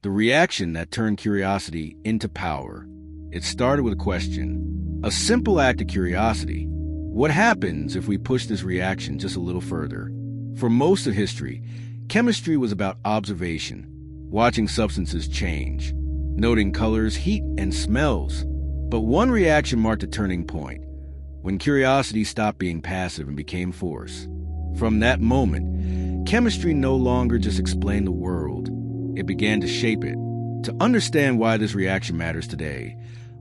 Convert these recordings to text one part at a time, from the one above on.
the reaction that turned curiosity into power. It started with a question, a simple act of curiosity. What happens if we push this reaction just a little further? For most of history, chemistry was about observation, watching substances change, noting colors, heat, and smells. But one reaction marked a turning point, when curiosity stopped being passive and became force. From that moment, chemistry no longer just explained the world, it began to shape it. To understand why this reaction matters today,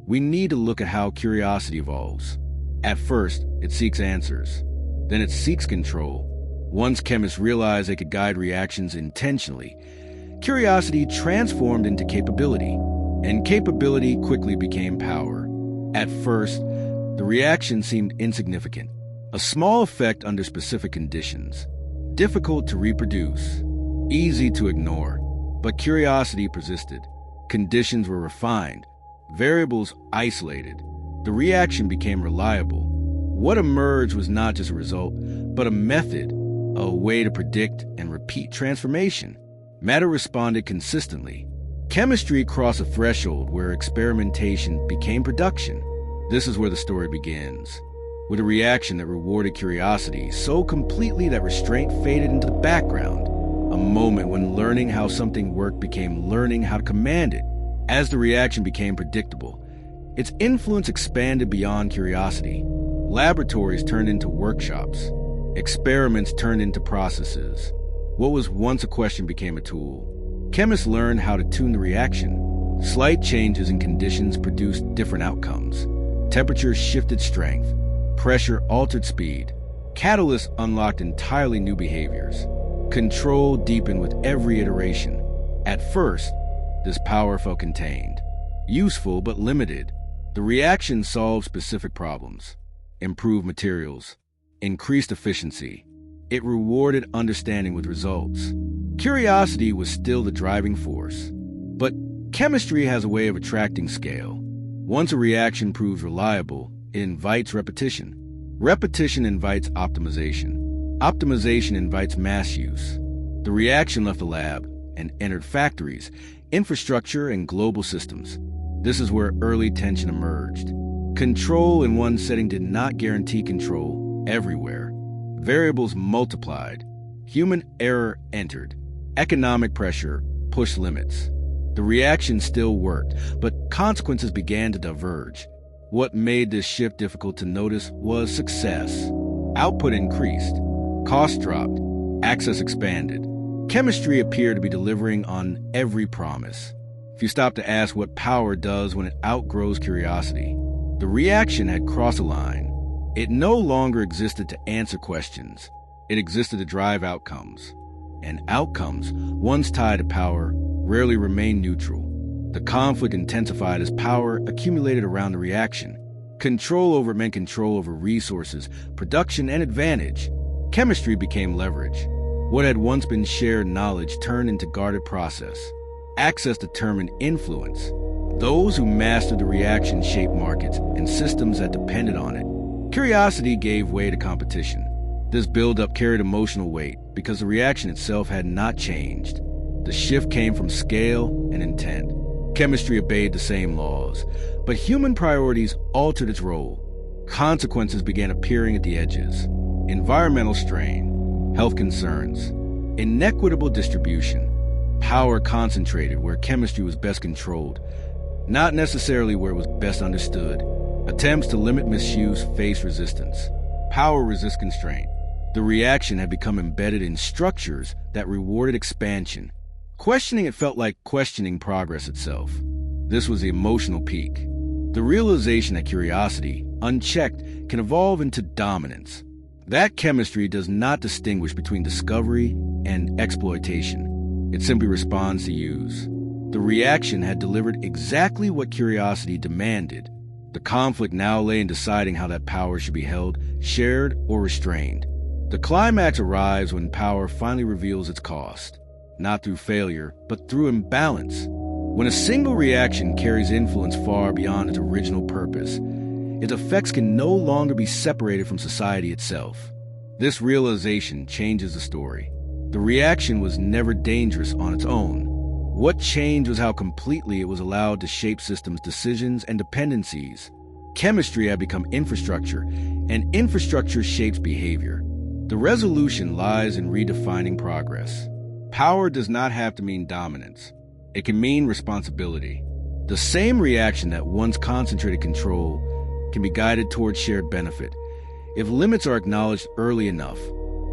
we need to look at how curiosity evolves. At first, it seeks answers. Then it seeks control. Once chemists realized they could guide reactions intentionally, curiosity transformed into capability, and capability quickly became power. At first, the reaction seemed insignificant, a small effect under specific conditions, difficult to reproduce, easy to ignore. But curiosity persisted. Conditions were refined, variables isolated. The reaction became reliable. What emerged was not just a result, but a method, a way to predict and repeat transformation. Matter responded consistently. Chemistry crossed a threshold where experimentation became production. This is where the story begins, with a reaction that rewarded curiosity so completely that restraint faded into the background. A moment when learning how something worked became learning how to command it. As the reaction became predictable, its influence expanded beyond curiosity. Laboratories turned into workshops. Experiments turned into processes. What was once a question became a tool. Chemists learned how to tune the reaction. Slight changes in conditions produced different outcomes. Temperature shifted strength. Pressure altered speed. Catalysts unlocked entirely new behaviors. Control deepened with every iteration. At first, this power felt contained, useful but limited. The reaction solved specific problems, improved materials, increased efficiency. It rewarded understanding with results. Curiosity was still the driving force. But chemistry has a way of attracting scale. Once a reaction proves reliable, it invites repetition. Repetition invites optimization. Optimization invites mass use. The reaction left the lab and entered factories, infrastructure, and global systems. This is where early tension emerged. Control in one setting did not guarantee control everywhere. Variables multiplied. Human error entered. Economic pressure pushed limits. The reaction still worked, but consequences began to diverge. What made this shift difficult to notice was success. Output increased. Costs dropped. Access expanded. Chemistry appeared to be delivering on every promise. If you stop to ask what power does when it outgrows curiosity, the reaction had crossed a line. It no longer existed to answer questions. It existed to drive outcomes. And outcomes, once tied to power, rarely remain neutral. The conflict intensified as power accumulated around the reaction. Control over it meant control over resources, production, and advantage. Chemistry became leverage. What had once been shared knowledge turned into guarded process. Access determined influence. Those who mastered the reaction shaped markets and systems that depended on it. Curiosity gave way to competition. This buildup carried emotional weight because the reaction itself had not changed. The shift came from scale and intent. Chemistry obeyed the same laws, but human priorities altered its role. Consequences began appearing at the edges. Environmental strain, health concerns, inequitable distribution. Power concentrated where chemistry was best controlled, not necessarily where it was best understood. Attempts to limit misuse faced resistance. Power resists constraint. The reaction had become embedded in structures that rewarded expansion. Questioning it felt like questioning progress itself. This was the emotional peak. The realization that curiosity, unchecked, can evolve into dominance. That chemistry does not distinguish between discovery and exploitation. It simply responds to use. The reaction had delivered exactly what curiosity demanded. The conflict now lay in deciding how that power should be held, shared, or restrained. The climax arrives when power finally reveals its cost, not through failure, but through imbalance. When a single reaction carries influence far beyond its original purpose, its effects can no longer be separated from society itself. This realization changes the story. The reaction was never dangerous on its own. What changed was how completely it was allowed to shape systems' decisions and dependencies. Chemistry had become infrastructure, and infrastructure shapes behavior. The resolution lies in redefining progress. Power does not have to mean dominance. It can mean responsibility. The same reaction that once concentrated control can be guided towards shared benefit if limits are acknowledged early enough.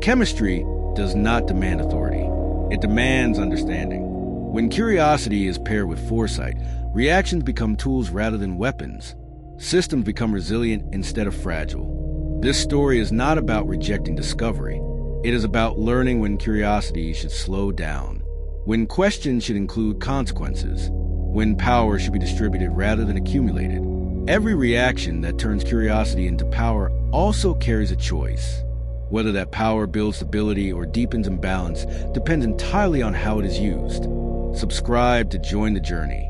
Chemistry does not demand authority. It demands understanding. When curiosity is paired with foresight, reactions become tools rather than weapons. Systems become resilient instead of fragile. This story is not about rejecting discovery. It is about learning when curiosity should slow down, when questions should include consequences, when power should be distributed rather than accumulated. Every reaction that turns curiosity into power also carries a choice. Whether that power builds stability or deepens imbalance depends entirely on how it is used. Subscribe to join the journey.